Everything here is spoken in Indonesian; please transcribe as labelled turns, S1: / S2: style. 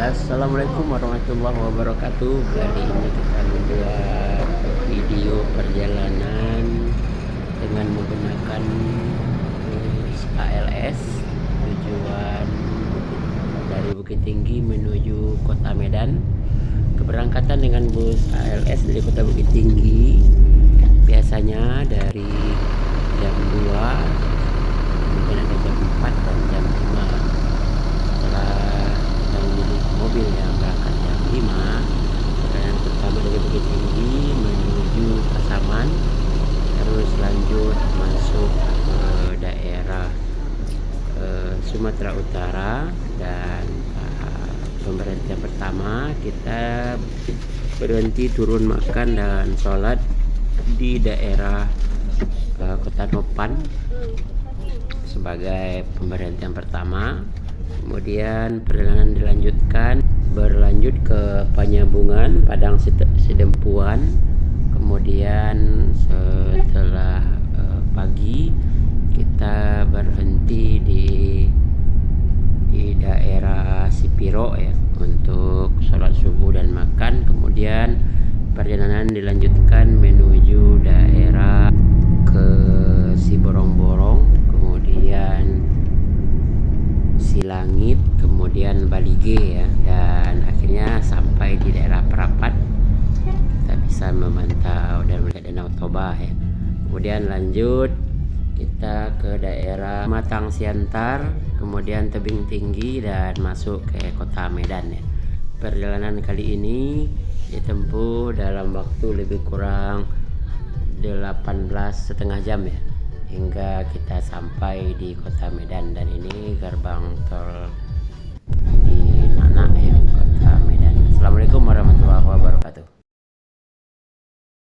S1: Assalamualaikum warahmatullahi wabarakatuh. Kali ini kita membuat video perjalanan dengan menggunakan bus ALS tujuan dari Bukit Tinggi menuju Kota Medan. Keberangkatan dengan bus ALS dari Kota Bukit Tinggi biasanya dari jam 2, kemudian ada jam 4 dan jam 5. Setelah kita memilih mobil yang berangkat jam 5, perjalanan pertama dari Bukit Tinggi menuju Pasaman, terus lanjut masuk ke daerah Sumatera Utara, dan pemberhentian pertama kita berhenti turun makan dan sholat di daerah Kota Nopan sebagai pemberhentian pertama. Kemudian perjalanan berlanjut ke Panyabungan, Padang Sidempuan. Kemudian setelah pagi kita berhenti di daerah Sipiro ya untuk sholat subuh dan makan. Kemudian perjalanan dilanjutkan menuju daerah ke Siborong-Borong, kemudian Silangit, kemudian Balige ya, dan akhirnya sampai di daerah Perapat. Kita bisa memantau dan melihat Danau Toba ya. Kemudian lanjut kita ke daerah Matang Siantar, kemudian Tebing Tinggi, dan masuk ke Kota Medan ya. Perjalanan kali ini ditempuh dalam waktu lebih kurang 18,5 jam ya, hingga kita sampai di Kota Medan. Dan ini gerbang tol